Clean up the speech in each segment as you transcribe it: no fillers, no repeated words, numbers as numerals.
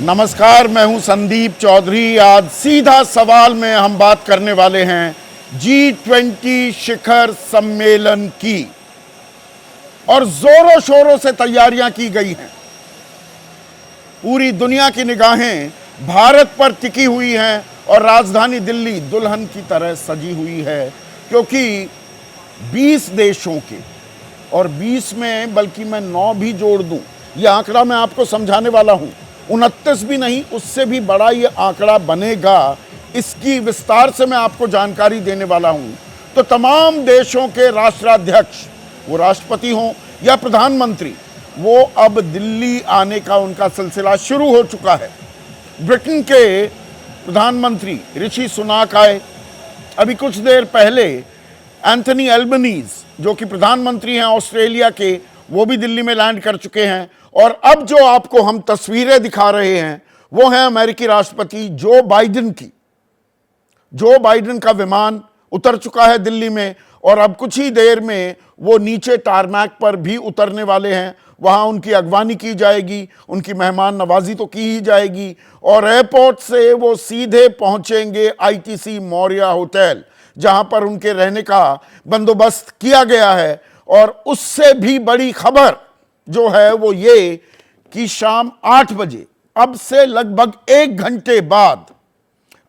नमस्कार, मैं हूं संदीप चौधरी। आज सीधा सवाल में हम बात करने वाले हैं G20 शिखर सम्मेलन की, और जोरों शोरों से तैयारियां की गई हैं। पूरी दुनिया की निगाहें भारत पर टिकी हुई हैं और राजधानी दिल्ली दुल्हन की तरह सजी हुई है, क्योंकि 20 देशों के, और 20 में बल्कि मैं 9 भी जोड़ दूं, यह आंकड़ा मैं आपको समझाने वाला हूं। 29 भी नहीं, उससे भी बड़ा ये आंकड़ा बनेगा। इसकी विस्तार से मैं आपको जानकारी देने वाला हूं। तो तमाम देशों के राष्ट्राध्यक्ष, वो राष्ट्रपति हों या प्रधानमंत्री, वो अब दिल्ली आने का उनका सिलसिला शुरू हो चुका है। ब्रिटेन के प्रधानमंत्री ऋषि सुनाक आए। अभी कुछ देर पहले एंथनी एल्बनीज, जो कि प्रधानमंत्री हैं ऑस्ट्रेलिया के, वो भी दिल्ली में लैंड कर चुके हैं। और अब जो आपको हम तस्वीरें दिखा रहे हैं वो हैं अमेरिकी राष्ट्रपति जो बाइडेन की। जो बाइडेन का विमान उतर चुका है दिल्ली में, और अब कुछ ही देर में वो नीचे टारमैक पर भी उतरने वाले हैं। वहां उनकी अगवानी की जाएगी, उनकी मेहमान नवाजी तो की ही जाएगी, और एयरपोर्ट से वो सीधे पहुंचेंगे आईटीसी मौर्या होटल, जहां पर उनके रहने का बंदोबस्त किया गया है। और उससे भी बड़ी खबर जो है वो ये कि शाम 8 बजे, अब से लगभग 1 घंटे बाद,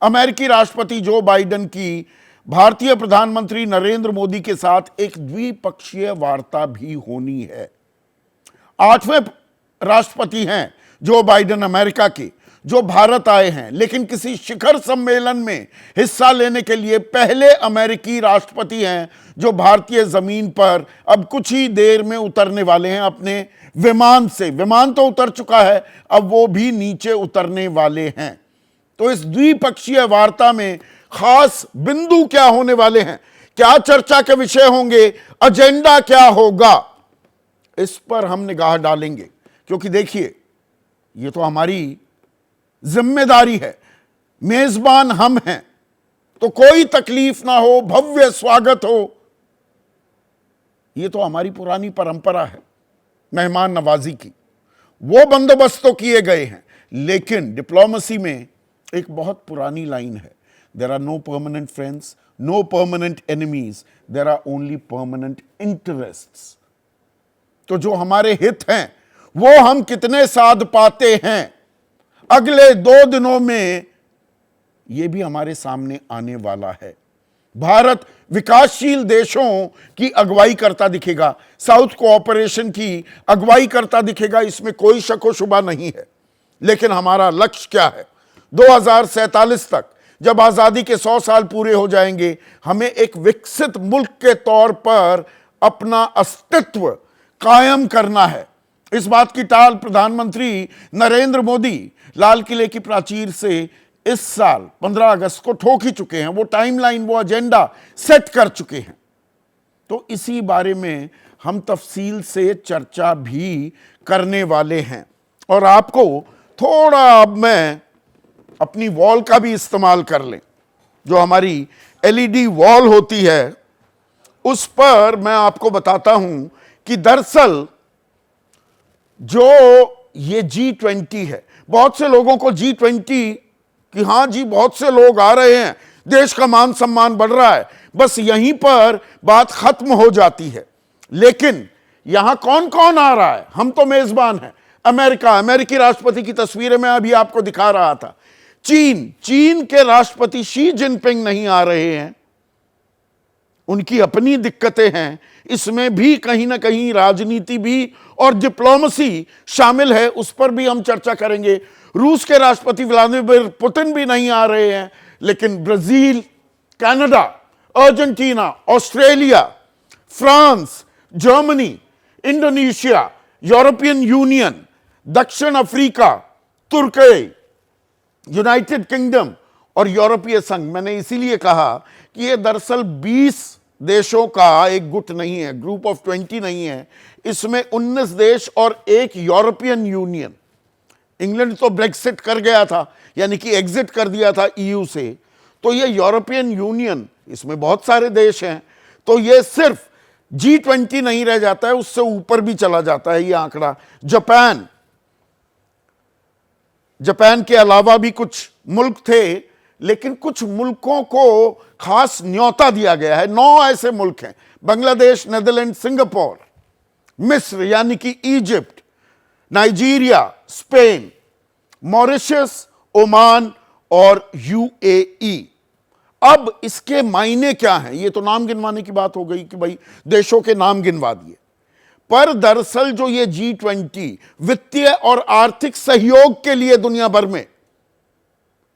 अमेरिकी राष्ट्रपति जो बाइडेन की भारतीय प्रधानमंत्री नरेंद्र मोदी के साथ एक द्विपक्षीय वार्ता भी होनी है। 8वें राष्ट्रपति हैं जो बाइडेन अमेरिका के, जो भारत आए हैं, लेकिन किसी शिखर सम्मेलन में हिस्सा लेने के लिए पहले अमेरिकी राष्ट्रपति हैं जो भारतीय जमीन पर अब कुछ ही देर में उतरने वाले हैं अपने विमान से। विमान तो उतर चुका है, अब वो भी नीचे उतरने वाले हैं। तो इस द्विपक्षीय वार्ता में खास बिंदु क्या होने वाले हैं, क्या चर्चा के विषय होंगे, एजेंडा क्या होगा, इस पर हम निगाह डालेंगे। क्योंकि देखिए, ये तो हमारी जिम्मेदारी है, मेजबान हम हैं, तो कोई तकलीफ ना हो, भव्य स्वागत हो, ये तो हमारी पुरानी परंपरा है मेहमान नवाजी की। वो बंदोबस्त तो किए गए हैं, लेकिन डिप्लोमेसी में एक बहुत पुरानी लाइन है, there are no permanent friends, no permanent enemies, there are only permanent interests. तो जो हमारे हित हैं वो हम कितने साध पाते हैं, अगले 2 दिनों में यह भी हमारे सामने आने वाला है। भारत विकासशील देशों की अगुवाई करता दिखेगा, साउथ कोऑपरेशन की अगुवाई करता दिखेगा, इसमें कोई शक व शुबा नहीं है। लेकिन हमारा लक्ष्य क्या है? 2047 तक, जब आजादी के 100 साल पूरे हो जाएंगे, हमें एक विकसित मुल्क के तौर पर अपना अस्तित्व कायम करना है। इस बात की टाल प्रधानमंत्री नरेंद्र मोदी लाल किले की प्राचीर से इस साल 15 अगस्त को ठोक ही चुके हैं। वो टाइमलाइन, वो एजेंडा सेट कर चुके हैं। तो इसी बारे में हम तफसील से चर्चा भी करने वाले हैं। और आपको थोड़ा, अब मैं अपनी वॉल का भी इस्तेमाल कर लें, जो हमारी एलईडी वॉल होती है, उस पर मैं आपको बताता हूं कि दरअसल जो ये G20 है, बहुत से लोगों को G20 कि हां जी बहुत से लोग आ रहे हैं, देश का मान सम्मान बढ़ रहा है, बस यहीं पर बात खत्म हो जाती है। लेकिन यहां कौन कौन आ रहा है? हम तो मेजबान हैं। अमेरिका, अमेरिकी राष्ट्रपति की तस्वीरें मैं अभी आपको दिखा रहा था। चीन के राष्ट्रपति शी जिनपिंग नहीं आ रहे हैं, उनकी अपनी दिक्कतें हैं। इसमें भी कहीं ना कहीं राजनीति भी और डिप्लोमेसी शामिल है, उस पर भी हम चर्चा करेंगे। रूस के राष्ट्रपति व्लादिमीर पुतिन भी नहीं आ रहे हैं, लेकिन Brazil, Canada, Argentina, Australia, France, Germany, Indonesia, European union, दक्षिण अफ्रीका, तुर्की, यूनाइटेड किंगडम और यूरोपीय संघ। मैंने इसीलिए कहा कि यह दरअसल 20 देशों का एक गुट नहीं है, ग्रुप ऑफ 20 नहीं है। इसमें 19 देश और एक यूरोपियन यूनियन। इंग्लैंड तो ब्रेक्सिट कर गया था, यानी कि एग्जिट कर दिया था ईयू से, तो ये यूरोपियन यूनियन, इसमें बहुत सारे देश हैं। तो ये सिर्फ G20 नहीं रह जाता है, उससे ऊपर भी चला जाता है ये आंकड़ा। जापान, जापान के अलावा भी कुछ मुल्क थे, लेकिन कुछ मुल्कों को खास न्योता दिया गया है। 9 ऐसे मुल्क हैं, बांग्लादेश, नेदरलैंड, सिंगापुर, मिस्र यानी कि Egypt, Nigeria, Spain, Mauritius, Oman और यूएई। अब इसके मायने क्या हैं? ये तो नाम गिनवाने की बात हो गई कि भाई देशों के नाम गिनवा दिए, पर दरअसल जो ये G20 वित्तीय और आर्थिक सहयोग के लिए दुनिया भर में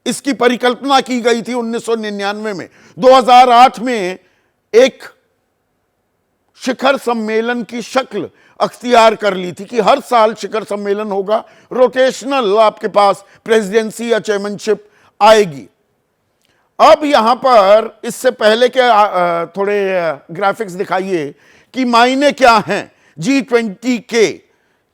इसकी परिकल्पना की गई थी 1999 में। 2008 में एक शिखर सम्मेलन की शक्ल अख्तियार कर ली थी कि हर साल शिखर सम्मेलन होगा, रोटेशनल, आपके पास प्रेसिडेंसी या चेयरमैनशिप आएगी। अब यहां पर इससे पहले के थोड़े ग्राफिक्स दिखाइए कि मायने क्या हैं G20 के।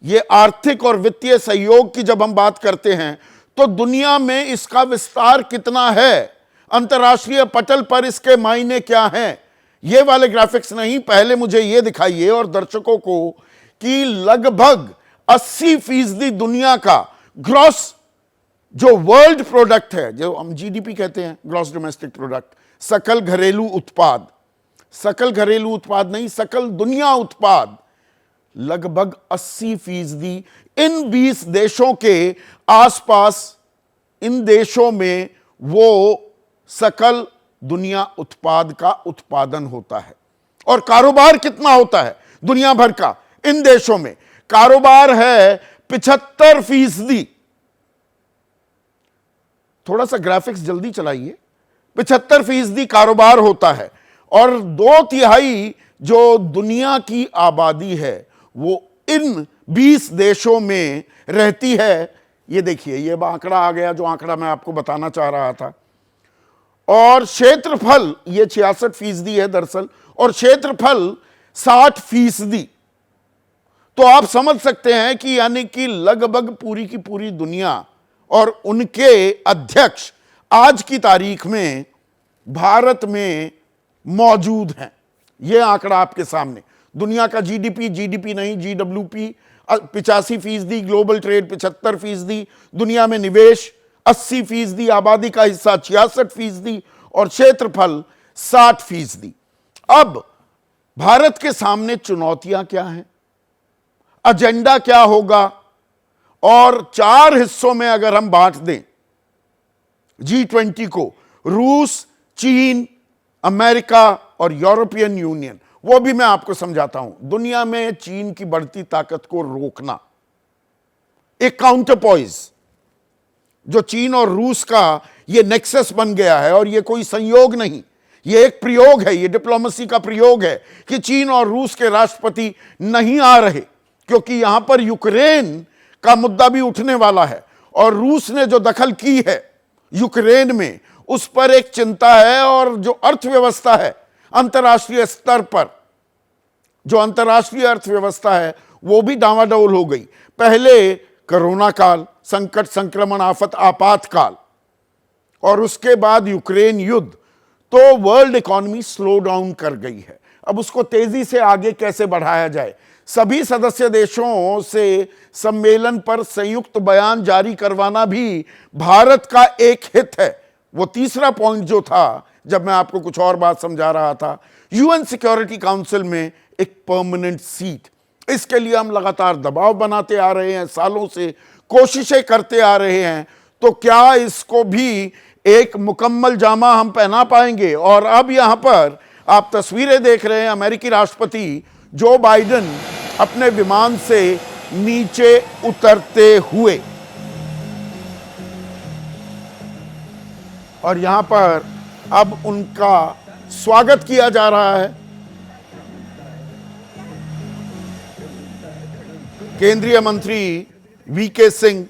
ये आर्थिक और वित्तीय सहयोग की जब हम बात करते हैं तो दुनिया में इसका विस्तार कितना है, अंतर्राष्ट्रीय पटल पर इसके मायने क्या हैं। ये वाले ग्राफिक्स नहीं, पहले मुझे ये दिखाइए और दर्शकों को कि लगभग 80% दुनिया का ग्रॉस जो वर्ल्ड प्रोडक्ट है, जो हम जीडीपी कहते हैं, ग्रॉस डोमेस्टिक प्रोडक्ट, सकल घरेलू उत्पाद, सकल घरेलू उत्पाद नहीं, सकल दुनिया उत्पाद, लगभग 80% इन 20 देशों के आसपास, इन देशों में वो सकल दुनिया उत्पाद का उत्पादन होता है। और कारोबार कितना होता है दुनिया भर का? इन देशों में कारोबार है 75%। थोड़ा सा ग्राफिक्स जल्दी चलाइए। 75% कारोबार होता है और 2/3 जो दुनिया की आबादी है वो इन 20 देशों में रहती है। ये देखिए, ये आंकड़ा आ गया जो आंकड़ा मैं आपको बताना चाह रहा था। और क्षेत्रफल ये 66% है दरअसल, और क्षेत्रफल 60%। तो आप समझ सकते हैं कि यानी कि लगभग पूरी की पूरी दुनिया और उनके अध्यक्ष आज की तारीख में भारत में मौजूद हैं। यह आंकड़ा आपके सामने, दुनिया का जीडीपी नहीं, GWP 85%, ग्लोबल ट्रेड 75%, दुनिया में निवेश 80%, आबादी का हिस्सा 66% और क्षेत्रफल 60%। अब भारत के सामने चुनौतियां क्या हैं, एजेंडा क्या होगा, और 4 हिस्सों में अगर हम बांट दें G20 को, रूस, चीन, अमेरिका और यूरोपियन यूनियन, वो भी मैं आपको समझाता हूं। दुनिया में चीन की बढ़ती ताकत को रोकना, एक काउंटरपॉइज जो चीन और रूस का ये नेक्सस बन गया है, और ये कोई संयोग नहीं, ये एक प्रयोग है, ये डिप्लोमेसी का प्रयोग है कि चीन और रूस के राष्ट्रपति नहीं आ रहे, क्योंकि यहां पर यूक्रेन का मुद्दा भी उठने वाला है और रूस ने जो दखल की है यूक्रेन में, उस पर एक चिंता है। और जो अर्थव्यवस्था है अंतर्राष्ट्रीय स्तर पर, जो अंतर्राष्ट्रीय अर्थव्यवस्था है वो भी डामाडोल हो गई। पहले कोरोना काल, संकट, संक्रमण, आफत, आपातकाल, और उसके बाद यूक्रेन युद्ध, तो वर्ल्ड इकोनॉमी स्लो डाउन कर गई है। अब उसको तेजी से आगे कैसे बढ़ाया जाए, सभी सदस्य देशों से सम्मेलन पर संयुक्त बयान जारी करवाना भी भारत का एक हित है। वो तीसरा पॉइंट जो था, जब मैं आपको कुछ और बात समझा रहा था, यूएन सिक्योरिटी काउंसिल में एक परमानेंट सीट, इसके लिए हम लगातार दबाव बनाते आ रहे हैं, सालों से कोशिशें करते आ रहे हैं। तो क्या इसको भी एक मुकम्मल जामा हम पहना पाएंगे? और अब यहां पर आप तस्वीरें देख रहे हैं, अमेरिकी राष्ट्रपति जो बाइडेन अपने विमान से नीचे उतरते हुए, और यहां पर अब उनका स्वागत किया जा रहा है। केंद्रीय मंत्री वीके सिंह,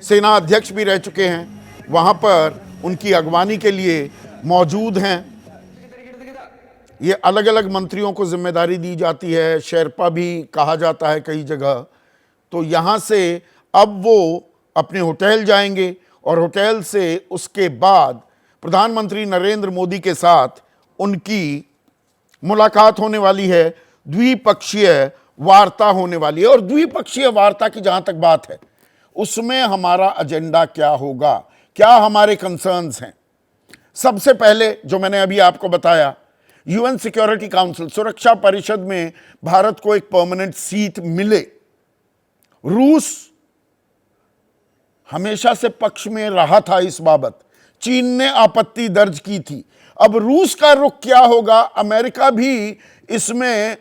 सेना अध्यक्ष भी रह चुके हैं, वहां पर उनकी अगवानी के लिए मौजूद हैं। ये अलग अलग मंत्रियों को जिम्मेदारी दी जाती है, शेरपा भी कहा जाता है कई जगह। तो यहाँ से अब वो अपने होटल जाएंगे और होटल से उसके बाद प्रधानमंत्री नरेंद्र मोदी के साथ उनकी मुलाकात होने वाली है, द्विपक्षीय वार्ता होने वाली है। और द्विपक्षीय वार्ता की जहाँ तक बात है, उसमें हमारा एजेंडा क्या होगा, क्या हमारे कंसर्न्स हैं। सबसे पहले जो मैंने अभी आपको बताया, यूएन सिक्योरिटी काउंसिल, सुरक्षा परिषद में भारत को एक परमानेंट सीट मिले। रूस हमेशा से पक्ष में रहा था इस बाबत, चीन ने आपत्ति दर्ज की थी। अब रूस का रुख क्या होगा, अमेरिका भी इसमें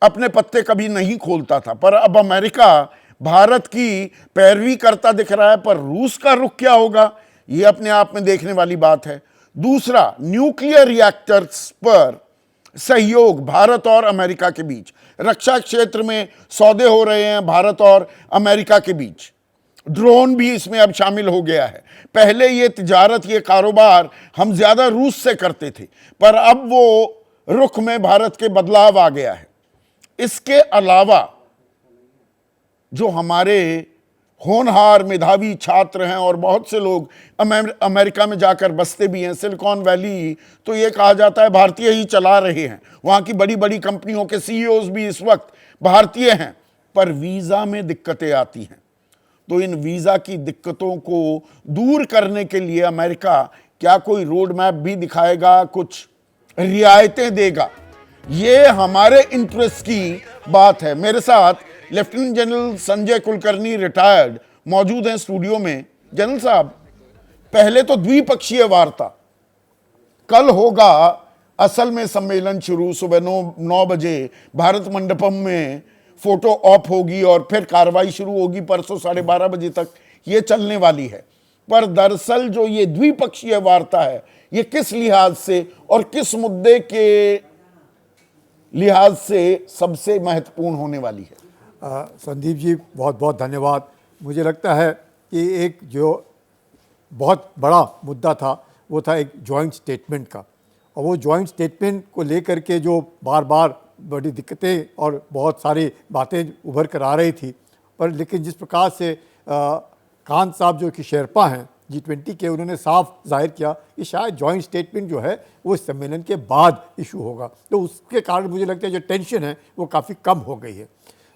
अपने पत्ते कभी नहीं खोलता था, पर अब अमेरिका भारत की पैरवी करता दिख रहा है। पर रूस का रुख क्या होगा, यह अपने आप में देखने वाली बात है। दूसरा, न्यूक्लियर रिएक्टर्स पर सहयोग भारत और अमेरिका के बीच, रक्षा क्षेत्र में सौदे हो रहे हैं भारत और अमेरिका के बीच। ड्रोन भी इसमें अब शामिल हो गया है। पहले ये तिजारत, ये कारोबार हम ज्यादा रूस से करते थे, पर अब वो रुख में भारत के बदलाव आ गया है। इसके अलावा जो हमारे होनहार मेधावी छात्र हैं और बहुत से लोग अमेरिका में जाकर बसते भी हैं, सिलिकॉन वैली तो ये कहा जाता है भारतीय ही चला रहे हैं, वहाँ की बड़ी बड़ी कंपनियों के सीईओज भी इस वक्त भारतीय हैं, पर वीज़ा में दिक्कतें आती हैं। तो इन वीज़ा की दिक्कतों को दूर करने के लिए अमेरिका क्या कोई रोड मैप भी दिखाएगा, कुछ रियायतें देगा? ये हमारे इंटरेस्ट की बात है। मेरे साथ lieutenant general Sanjay Kulkarni retired मौजूद हैं स्टूडियो में। जनरल साहब, पहले तो द्विपक्षीय वार्ता, कल होगा असल में सम्मेलन शुरू, सुबह 9 बजे भारत मंडपम में फोटो ऑप होगी और फिर कार्रवाई शुरू होगी परसों 12:30 बजे तक ये चलने वाली है। पर दरअसल जो ये द्विपक्षीय वार्ता है, ये किस लिहाज से और किस मुद्दे के लिहाज से सबसे महत्वपूर्ण होने वाली है? संदीप जी, बहुत बहुत धन्यवाद। मुझे लगता है कि एक जो बहुत बड़ा मुद्दा था वो था एक जॉइंट स्टेटमेंट का, और वो जॉइंट स्टेटमेंट को लेकर के जो बार बार बड़ी दिक्कतें और बहुत सारी बातें उभर कर आ रही थी, पर लेकिन जिस प्रकार से कांत साहब जो कि शेरपा हैं G20 के, उन्होंने साफ जाहिर किया कि शायद जॉइंट स्टेटमेंट जो है वो इस सम्मेलन के बाद इशू होगा, तो उसके कारण मुझे लगता है जो टेंशन है वो काफ़ी कम हो गई है।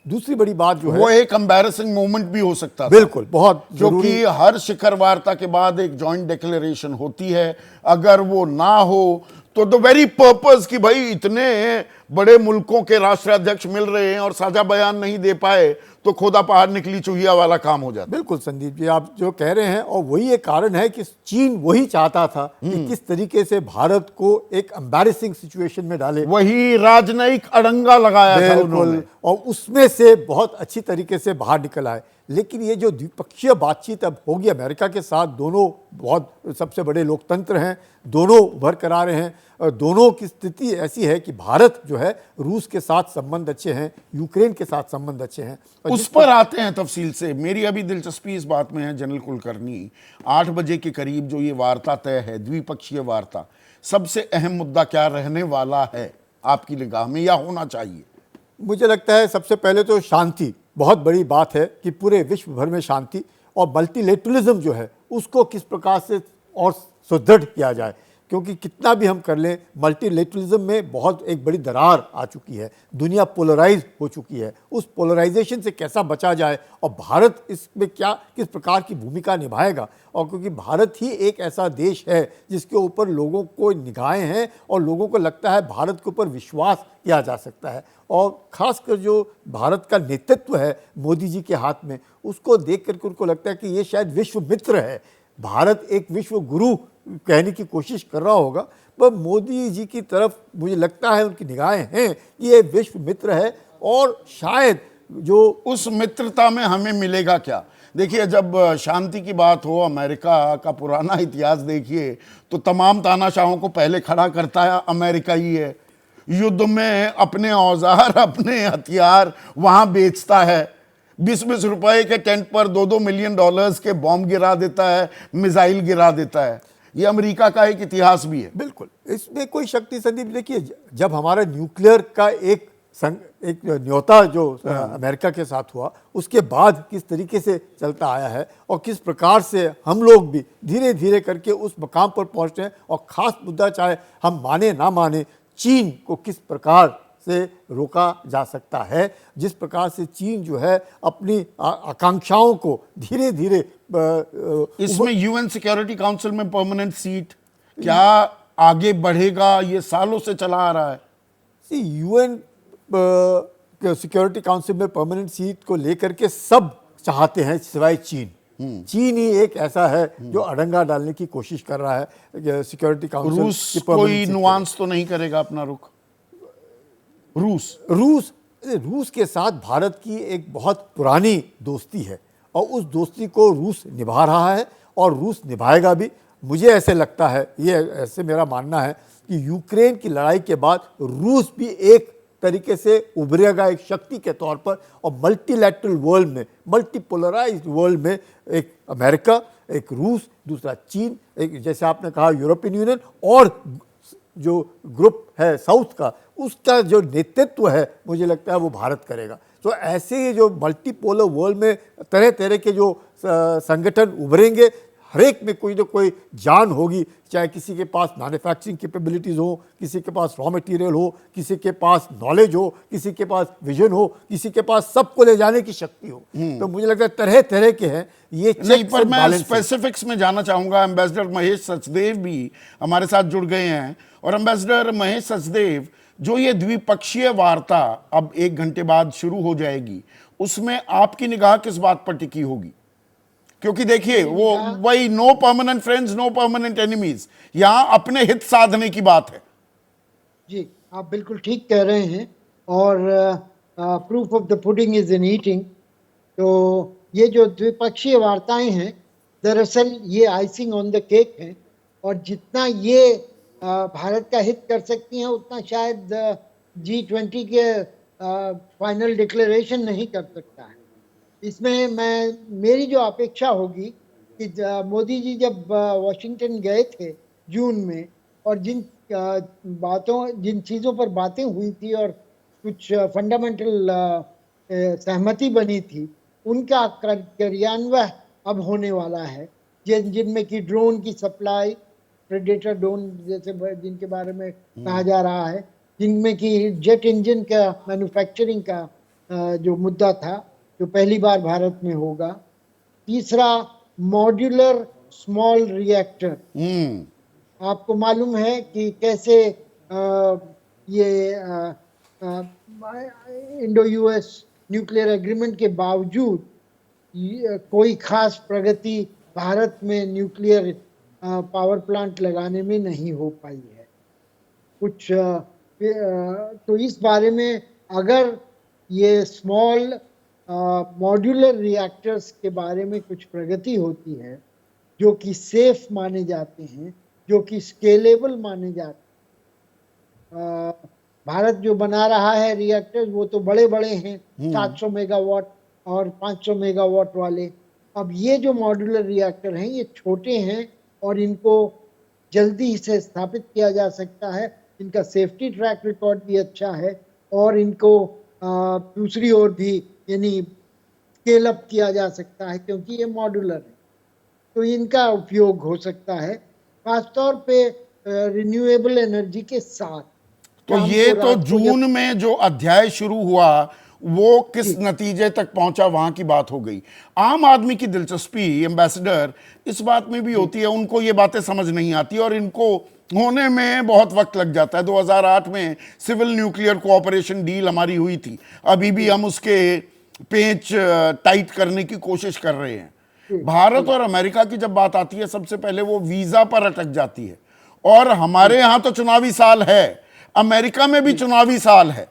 दूसरी बड़ी बात जो है, वो एक एम्बैरेसिंग मोमेंट भी हो सकता है। बिल्कुल, बहुत, क्योंकि हर शिखर वार्ता के बाद एक जॉइंट डिक्लेरेशन होती है, अगर वो ना हो तो द वेरी पर्पस कि भाई इतने बड़े मुल्कों के राष्ट्राध्यक्ष मिल रहे हैं और साझा बयान नहीं दे पाए तो खोदा पहाड़ निकली चूहिया वाला काम हो जाता। बिल्कुल संदीप जी, आप जो कह रहे हैं, और वही एक कारण है कि चीन वही चाहता था कि किस तरीके से भारत को एक एम्बैरेसिंग सिचुएशन में डाले, वही राजनयिक अड़ंगा लगाया था उन्होंने, और उसमें से बहुत अच्छी तरीके से बाहर निकल आए। लेकिन ये जो द्विपक्षीय बातचीत अब होगी अमेरिका के साथ, दोनों बहुत सबसे बड़े लोकतंत्र हैं, दोनों उभर कर आ रहे हैं, और दोनों की स्थिति ऐसी है कि भारत जो है रूस के साथ संबंध अच्छे हैं, यूक्रेन के साथ संबंध अच्छे हैं। उस पर आते हैं तफसील से। मेरी अभी दिलचस्पी इस बात में है जनरल कुलकर्णी, 8 बजे के करीब जो ये वार्ता तय है, द्विपक्षीय वार्ता, सबसे अहम मुद्दा क्या रहने वाला है आपकी निगाह में, या होना चाहिए? मुझे लगता है सबसे पहले तो शांति बहुत बड़ी बात है कि पूरे विश्व भर में शांति, और मल्टीलेटरलिज्म जो है उसको किस प्रकार से और सुदृढ़ किया जाए, क्योंकि कितना भी हम कर लें मल्टीलेटरलिज्म में बहुत एक बड़ी दरार आ चुकी है, दुनिया पोलराइज हो चुकी है। उस पोलराइजेशन से कैसा बचा जाए और भारत इसमें क्या किस प्रकार की भूमिका निभाएगा, और क्योंकि भारत ही एक ऐसा देश है जिसके ऊपर लोगों को निगाहें हैं और लोगों को लगता है भारत के ऊपर विश्वास किया जा सकता है, और ख़ासकर जो भारत का नेतृत्व है मोदी जी के हाथ में, उसको देख करके उनको लगता है कि ये शायद विश्व मित्र है। भारत एक विश्व गुरु कहने की कोशिश कर रहा होगा, पर मोदी जी की तरफ मुझे लगता है उनकी निगाहें हैं कि ये विश्व मित्र है, और शायद जो उस मित्रता में हमें मिलेगा क्या? देखिए, जब शांति की बात हो, अमेरिका का पुराना इतिहास देखिए तो तमाम तानाशाहों को पहले खड़ा करता है अमेरिका ही है। युद्ध में अपने औजार, अपने हथियार वहां बेचता है, 20-20 रुपए के टेंट पर $2-2 मिलियन के बॉम्ब गिरा देता है, मिसाइल गिरा देता है। ये अमेरिका का एक इतिहास भी है। बिल्कुल, इसमें कोई शक्ति संदीप, देखिए जब हमारा न्यूक्लियर का एक न्योता जो अमेरिका के साथ हुआ, उसके बाद किस तरीके से चलता आया है और किस प्रकार से हम लोग भी धीरे धीरे करके उस मकाम पर पहुंचते हैं, और ख़ास मुद्दा चाहे हम माने ना माने, चीन को किस प्रकार से रोका जा सकता है। जिस प्रकार से चीन जो है अपनी आकांक्षाओं को धीरे धीरे इसमें यूएन सिक्योरिटी काउंसिल में परमानेंट सीट क्या आगे बढ़ेगा, ये सालों से चला आ रहा है। यूएन सिक्योरिटी काउंसिल में परमानेंट सीट को लेकर के सब चाहते हैं सिवाय चीन। चीन ही एक ऐसा है जो अड़ंगा डालने की कोशिश कर रहा है सिक्योरिटी काउंसिल। रूस कोई नुआंस तो नहीं करेगा अपना रुख? रूस के साथ भारत की एक बहुत पुरानी दोस्ती है और उस दोस्ती को रूस निभा रहा है और रूस निभाएगा भी। मुझे ऐसे लगता है, ये ऐसे मेरा मानना है कि यूक्रेन की लड़ाई के बाद रूस भी एक तरीके से उभरेगा एक शक्ति के तौर पर, और मल्टीलैटरल वर्ल्ड में, मल्टीपोलराइज्ड वर्ल्ड में एक अमेरिका, एक रूस, दूसरा चीन, एक जैसे आपने कहा यूरोपियन यूनियन, और जो ग्रुप है साउथ का, उसका जो नेतृत्व है मुझे लगता है वो भारत करेगा। तो ऐसे ही जो मल्टीपोलर वर्ल्ड में तरह तरह के जो संगठन उभरेंगे, हर एक में कोई ना कोई जान होगी, चाहे किसी के पास मैन्युफैक्चरिंग कैपेबिलिटीज़ हो, किसी के पास रॉ मटेरियल हो, किसी के पास नॉलेज हो, किसी के पास विजन हो, किसी के पास सबको ले जाने की शक्ति हो। तो मुझे लगता है तरह तरह के हैं ये। नहीं, पर मैं स्पेसिफिक्स में जाना चाहूंगा। एम्बेसडर महेश सचदेव भी हमारे साथ जुड़ गए हैं। और एम्बेसडर महेश सचदेव, जो ये द्विपक्षीय वार्ता अब 1 घंटे बाद शुरू हो जाएगी, उसमें आपकी निगाह किस बात पर टिकी होगी? क्योंकि देखिए वो वही no permanent friends no permanent enemies, यहां अपने हित साधने की बात है। जी, आप बिल्कुल ठीक कह रहे हैं। और proof of the pudding is in eating. तो ये जो द्विपक्षीय वार्ताएं हैं, दरअसल ये आइसिंग ऑन द केक है। और जितना ये भारत का हित कर सकती हैं, उतना शायद G20 के फाइनल डिक्लेरेशन नहीं कर सकता है। इसमें मेरी जो अपेक्षा होगी कि मोदी जी जब वॉशिंगटन गए थे जून में, और जिन चीज़ों पर बातें हुई थी और कुछ फंडामेंटल सहमति बनी थी, उनका क्रियान्वयन अब होने वाला है। जिनमें कि ड्रोन की सप्लाई, प्रेडेटर ड्रोन जैसे जिनके बारे में कहा जा रहा है, जिनमें कि जेट इंजन का मैन्युफैक्चरिंग का जो मुद्दा था, जो पहली बार भारत में होगा। तीसरा, मॉड्यूलर स्मॉल रिएक्टर। आपको मालूम है कि कैसे ये इंडो यूएस न्यूक्लियर एग्रीमेंट के बावजूद कोई खास प्रगति भारत में न्यूक्लियर पावर प्लांट लगाने में नहीं हो पाई है। कुछ तो इस बारे में अगर ये स्मॉल मॉड्यूलर रिएक्टर्स के बारे में कुछ प्रगति होती है, जो कि सेफ माने जाते हैं, जो कि स्केलेबल माने जाते हैं। भारत जो बना रहा है रिएक्टर्स, वो तो बड़े बड़े हैं, 700 मेगावाट और 500 मेगावाट वाले। अब ये जो मॉड्यूलर रिएक्टर हैं, ये छोटे हैं और इनको जल्दी से स्थापित किया जा सकता है। इनका सेफ्टी ट्रैक रिकॉर्ड भी अच्छा है और इनको दूसरी ओर भी यानी स्केल अप किया जा सकता है, क्योंकि ये मॉड्यूलर है। तो इनका उपयोग हो सकता है खासतौर पे रिन्यूएबल एनर्जी के साथ। तो ये तो जून में जो अध्याय शुरू हुआ वो किस नतीजे तक पहुंचा, वहां की बात हो गई। आम आदमी की दिलचस्पी एम्बेसडर इस बात में भी होती है, उनको ये बातें समझ नहीं आती और इनको होने में बहुत वक्त लग जाता है। 2008 में सिविल न्यूक्लियर कोऑपरेशन डील हमारी हुई थी, अभी भी हम उसके पेच टाइट करने की कोशिश कर रहे हैं। भारत और अमेरिका की जब बात आती है, सबसे पहले वो वीजा पर अटक जाती है। और हमारे यहां तो चुनावी साल है, अमेरिका में भी चुनावी साल है,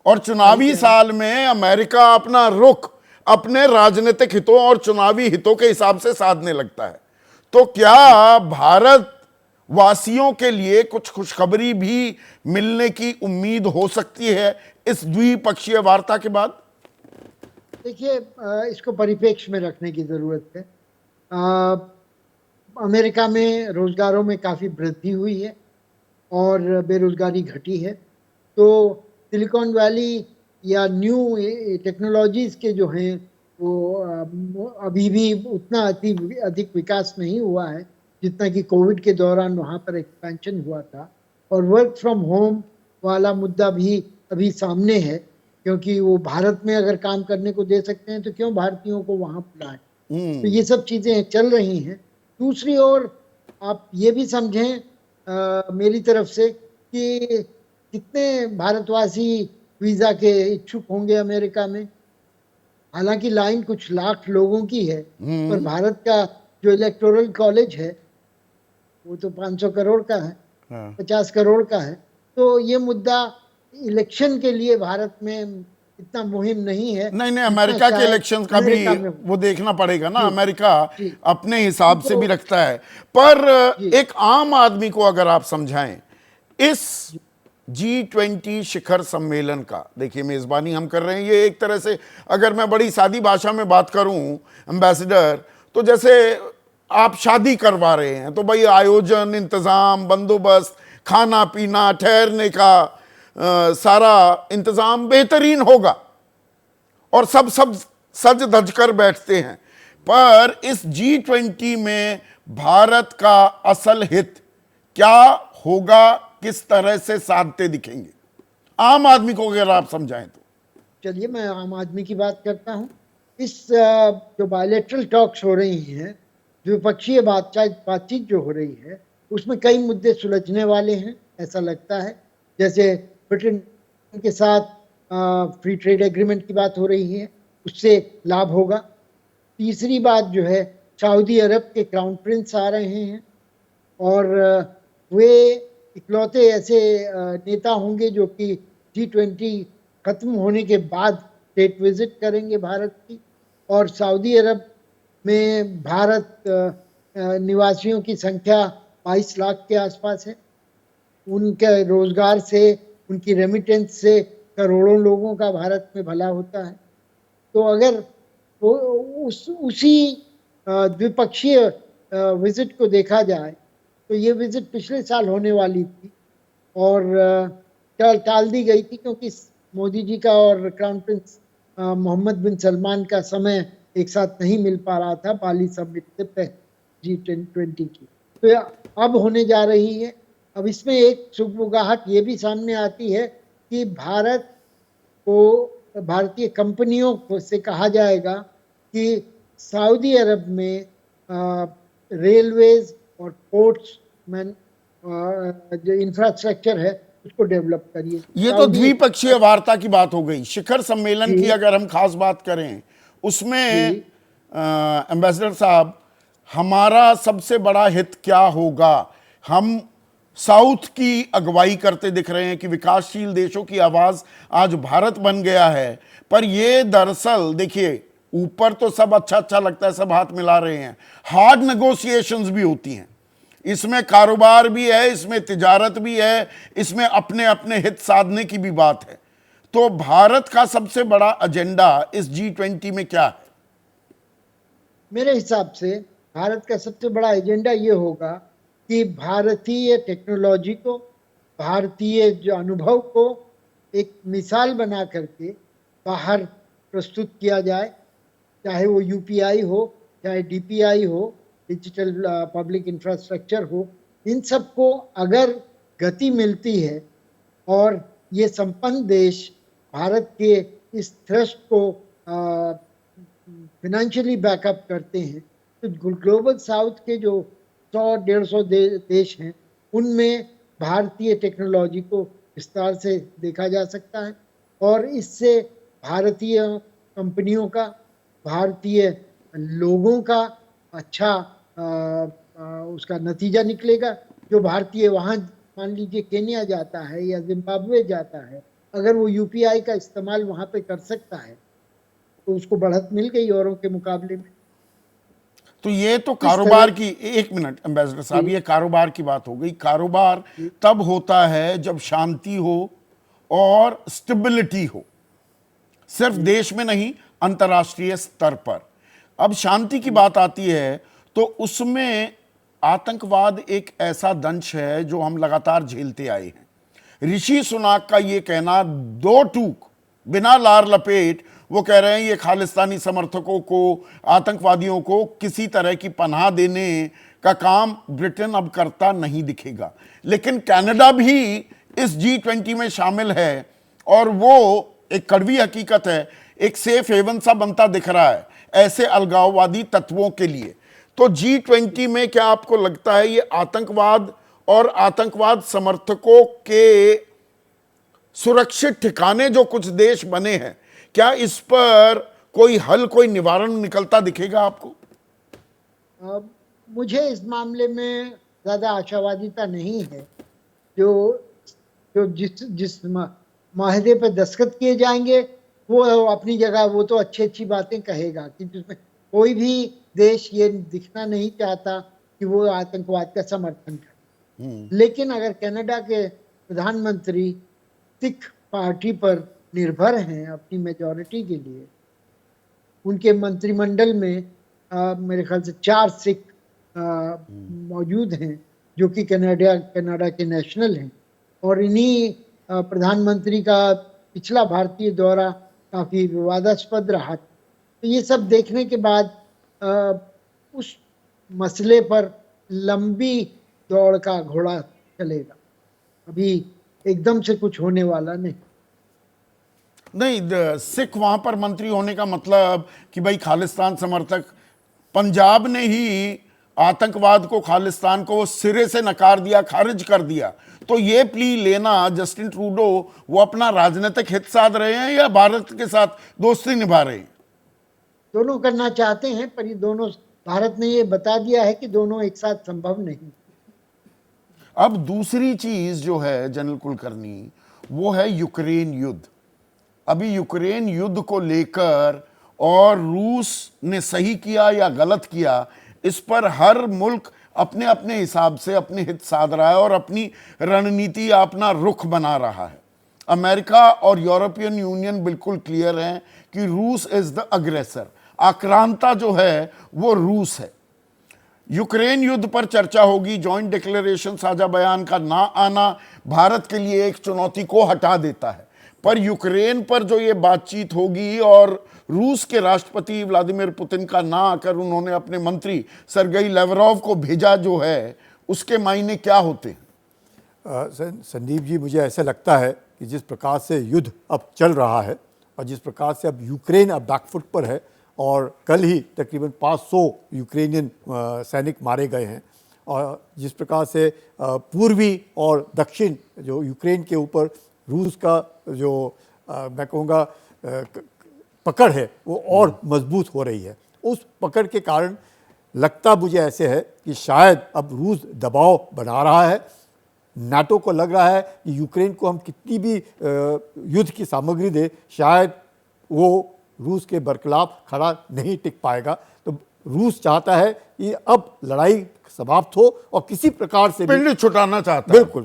और चुनावी साल में अमेरिका अपना रुख अपने राजनीतिक हितों और चुनावी हितों के हिसाब से साधने लगता है। तो क्या भारत वासियों के लिए कुछ खुशखबरी भी मिलने की उम्मीद हो सकती है इस द्विपक्षीय वार्ता के बाद? देखिए, इसको परिप्रेक्ष्य में रखने की जरूरत है। अमेरिका में रोजगारों में काफी वृद्धि हुई है और बेरोजगारी घटी है। तो सिलिकॉन वैली या न्यू टेक्नोलॉजीज के जो हैं वो अभी भी उतना अधिक विकास नहीं हुआ है जितना कि कोविड के दौरान वहाँ पर एक्सपेंशन हुआ था। और वर्क फ्रॉम होम वाला मुद्दा भी अभी सामने है, क्योंकि वो भारत में अगर काम करने को दे सकते हैं तो क्यों भारतीयों को वहां बुलाएं। तो ये सब चीजें चल रही हैं। दूसरी ओर आप ये भी समझें मेरी तरफ से कि कितने भारतवासी वीजा के इच्छुक होंगे अमेरिका में। हालांकि लाइन कुछ लाख लोगों की है, पर भारत का जो इलेक्टोरल कॉलेज है वो तो 500 करोड़ का है, 50 करोड़ का है। तो ये मुद्दा इलेक्शन के लिए भारत में इतना मुहिम नहीं है। नहीं, अमेरिका के इलेक्शन का भी वो देखना पड़ेगा ना। अमेरिका अपने हिसाब से भी रखता है। पर एक आम आदमी को अगर आप समझाएं इस G20 शिखर सम्मेलन का, देखिए मेजबानी हम कर रहे हैं, ये एक तरह से अगर मैं बड़ी सादी भाषा में बात करूं एम्बेसडर, तो जैसे आप शादी करवा रहे हैं तो भाई आयोजन, इंतजाम, बंदोबस्त, खाना पीना, ठहरने का सारा इंतजाम बेहतरीन होगा और सब सज धज कर बैठते हैं। पर इस G20 में भारत का असल हित क्या होगा, किस तरह से साधते दिखेंगे आम आदमी को अगर आप समझाएं तो? चलिए मैं आम आदमी की बात करता हूं। इस जो बायलैटरल टॉक्स हो रही हैं, द्विपक्षीय बातचीत जो हो रही है, उसमें कई मुद्दे सुलझने वाले हैं ऐसा लगता है। जैसे ब्रिटेन के साथ फ्री ट्रेड एग्रीमेंट की बात हो रही है, उससे लाभ होगा। तीसरी बात जो है, सऊदी अरब के क्राउन प्रिंस आ रहे हैं और वे इकलौते ऐसे नेता होंगे जो कि G20 खत्म होने के बाद स्टेट विजिट करेंगे भारत की। और सऊदी अरब में भारत निवासियों की संख्या 22 लाख के आसपास है। उनके रोजगार से, उनकी रेमिटेंस से करोड़ों लोगों का भारत में भला होता है। तो अगर वो उसी द्विपक्षीय विजिट को देखा जाए तो ये विजिट पिछले साल होने वाली थी और टाल दी गई थी, क्योंकि मोदी जी का और क्राउन प्रिंस मोहम्मद बिन सलमान का समय एक साथ नहीं मिल पा रहा था बाली समिट से पहले G20 की। तो अब होने जा रही है। अब इसमें एक सुगबुगाहट ये भी सामने आती है कि भारत को, भारतीय कंपनियों से कहा जाएगा कि सऊदी अरब में रेलवेज और पोर्ट्स में जो इंफ्रास्ट्रक्चर है उसको डेवलप करिए। ये तो द्विपक्षीय वार्ता की बात हो गई। शिखर सम्मेलन की अगर हम खास बात करें उसमें एम्बेसडर साहब, हमारा सबसे बड़ा हित क्या होगा? हम साउथ की अगुवाई करते दिख रहे हैं कि विकासशील देशों की आवाज आज भारत बन गया है, पर ये दरअसल देखिए ऊपर तो सब अच्छा अच्छा लगता है, सब हाथ मिला रहे हैं, हार्ड नेगोशिएशंस भी होती हैं, इसमें कारोबार भी है, इसमें तिजारत भी है, इसमें अपने अपने हित साधने की भी बात है। तो भारत का सबसे बड़ा एजेंडा इस G20 में क्या है? मेरे हिसाब से भारत का सबसे बड़ा एजेंडा ये होगा कि भारतीय टेक्नोलॉजी को, भारतीय जो अनुभव को एक मिसाल बना करके बाहर प्रस्तुत किया जाए, चाहे वो UPI हो, चाहे DPI हो, डिजिटल पब्लिक इंफ्रास्ट्रक्चर हो। इन सब को अगर गति मिलती है और ये संपन्न देश भारत के इस थ्रस्ट को फाइनेंशियली बैकअप करते हैं, तो ग्लोबल साउथ के जो 100-150 देश हैं उनमें भारतीय टेक्नोलॉजी को विस्तार से देखा जा सकता है और इससे भारतीय कंपनियों का, भारतीय लोगों का अच्छा उसका नतीजा निकलेगा। जो भारतीय वहाँ मान लीजिए केन्या जाता है या जिम्बाब्वे जाता है, अगर वो UPI का इस्तेमाल वहाँ पे कर सकता है तो उसको बढ़त मिल गई औरों के मुकाबले में। तो ये तो कारोबार की, एक मिनट एम्बेसडर साहब, ये कारोबार की बात हो गई। कारोबार तब होता है जब शांति हो और स्टेबिलिटी हो, सिर्फ देश में नहीं अंतर्राष्ट्रीय स्तर पर। अब शांति की बात आती है तो उसमें आतंकवाद एक ऐसा दंश है जो हम लगातार झेलते आए हैं। ऋषि सुनाक का ये कहना दो टूक बिना लार लपेट, वो कह रहे हैं ये खालिस्तानी समर्थकों को, आतंकवादियों को किसी तरह की पनाह देने का काम ब्रिटेन अब करता नहीं दिखेगा। लेकिन कनाडा भी इस G20 में शामिल है और वो एक कड़वी हकीकत है, एक सेफ हेवन सा बनता दिख रहा है ऐसे अलगाववादी तत्वों के लिए। तो G20 में क्या आपको लगता है ये आतंकवाद और आतंकवाद समर्थकों के सुरक्षित ठिकाने जो कुछ देश बने हैं, क्या इस पर कोई हल, कोई निवारण निकलता दिखेगा आपको? मुझे इस मामले में ज्यादा आशावादिता नहीं है। जो जो जिस जिस माहदे पे दस्तखत किए जाएंगे वो अपनी जगह वो तो अच्छी अच्छी बातें कहेगा, कि जिसमें कोई भी देश ये दिखना नहीं चाहता कि वो आतंकवाद का समर्थन करे। लेकिन अगर कनाडा के प्रधानमंत्री सिख पार्टी पर निर्भर हैं अपनी मेजॉरिटी के लिए, उनके मंत्रिमंडल में मेरे ख्याल से 4 सिख मौजूद हैं जो कि कनाडा के नेशनल हैं, और इन्हीं प्रधानमंत्री का पिछला भारतीय दौरा काफी विवादास्पद रहा। तो ये सब देखने के बाद उस मसले पर लंबी दौड़ का घोड़ा चलेगा, अभी एकदम से कुछ होने वाला नहीं। सिख वहां पर मंत्री होने का मतलब कि भाई खालिस्तान समर्थक, पंजाब ने ही आतंकवाद को, खालिस्तान को सिरे से नकार दिया, खारिज कर दिया। तो ये प्ली लेना जस्टिन ट्रूडो वो अपना राजनीतिक हित साध रहे हैं या भारत के साथ दोस्ती निभा रहे हैं? दोनों करना चाहते हैं, पर ये दोनों, भारत ने ये बता दिया है कि दोनों एक साथ संभव नहीं। अब दूसरी चीज जो है जनरल कुलकर्णी, वो है यूक्रेन युद्ध। अभी यूक्रेन युद्ध को लेकर और रूस ने सही किया या गलत किया, इस पर हर मुल्क अपने अपने हिसाब से अपने हित साध रहा है और अपनी रणनीति, अपना रुख बना रहा है। अमेरिका और यूरोपियन यूनियन बिल्कुल क्लियर हैं कि रूस इज द अग्रेसर, आक्रांता जो है वो रूस है। यूक्रेन युद्ध पर चर्चा होगी, जॉइंट डिक्लेरेशन, साझा बयान का ना आना भारत के लिए एक चुनौती को हटा देता है। पर यूक्रेन पर जो ये बातचीत होगी और रूस के राष्ट्रपति व्लादिमीर पुतिन का ना आकर उन्होंने अपने मंत्री सरगेई लेवरोव को भेजा जो है, उसके मायने क्या होते हैं? संदीप जी, मुझे ऐसा लगता है कि जिस प्रकार से युद्ध अब चल रहा है और जिस प्रकार से अब यूक्रेन अब बैकफुट पर है, और कल ही तकरीबन 500 यूक्रेनियन सैनिक मारे गए हैं, और जिस प्रकार से पूर्वी और दक्षिण जो यूक्रेन के ऊपर रूस का जो मैं कहूँगा पकड़ है वो और मजबूत हो रही है, उस पकड़ के कारण लगता मुझे ऐसे है कि शायद अब रूस दबाव बना रहा है। नाटो को लग रहा है कि यूक्रेन को हम कितनी भी युद्ध की सामग्री दे, शायद वो रूस के बरखिलाफ खड़ा नहीं टिक पाएगा। तो रूस चाहता है कि अब लड़ाई समाप्त हो और किसी प्रकार से पिंड छुटाना चाहता है। बिल्कुल,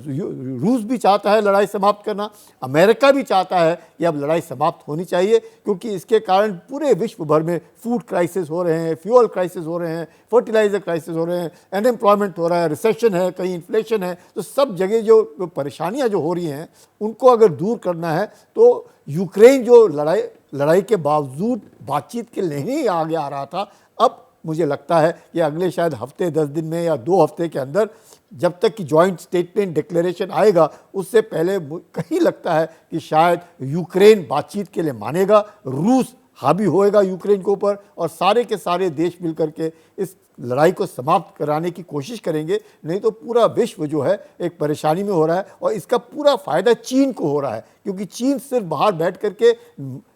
रूस भी चाहता है लड़ाई समाप्त करना, अमेरिका भी चाहता है कि अब लड़ाई समाप्त होनी चाहिए, क्योंकि इसके कारण पूरे विश्व भर में फूड क्राइसिस हो रहे हैं, फ्यूल क्राइसिस हो रहे हैं, फर्टिलाइजर क्राइसिस हो रहे हैं, अनएम्प्लॉयमेंट हो रहा है, रिसेशन है, कहीं इन्फ्लेशन है। तो सब जगह जो परेशानियां जो हो रही हैं उनको अगर दूर करना है तो यूक्रेन जो लड़ाई के बावजूद बातचीत के लिए नहीं आगे आ रहा था, अब मुझे लगता है कि अगले शायद हफ्ते 10 दिन में या 2 हफ्ते के अंदर, जब तक कि जॉइंट स्टेटमेंट डिक्लेरेशन आएगा, उससे पहले कहीं लगता है कि शायद यूक्रेन बातचीत के लिए मानेगा, रूस हावी होएगा यूक्रेन के ऊपर, और सारे के सारे देश मिलकर के इस लड़ाई को समाप्त कराने की कोशिश करेंगे। नहीं तो पूरा विश्व जो है एक परेशानी में हो रहा है, और इसका पूरा फायदा चीन को हो रहा है, क्योंकि चीन सिर्फ बाहर बैठ करके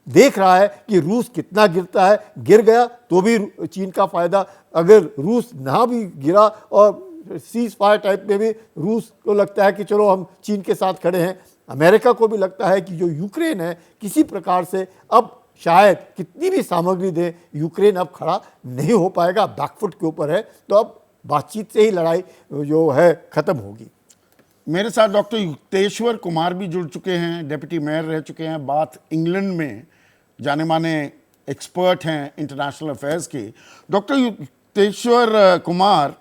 देख रहा है कि रूस कितना गिरता है, गिर गया तो भी चीन का फायदा, अगर रूस ना भी गिरा और सीज फायर टाइप में भी रूस को लगता है कि चलो हम चीन के साथ खड़े हैं। अमेरिका को भी लगता है कि जो यूक्रेन है किसी प्रकार से अब शायद कितनी भी सामग्री दे, यूक्रेन अब खड़ा नहीं हो पाएगा, बैकफुट के ऊपर है, तो अब बातचीत से ही लड़ाई जो है खत्म होगी। मेरे साथ डॉक्टर युक्तेश्वर कुमार भी जुड़ चुके हैं, डिप्टी मेयर रह चुके हैं, बात इंग्लैंड में जाने माने एक्सपर्ट हैं इंटरनेशनल अफेयर्स के। डॉक्टर युक्तेश्वर कुमार,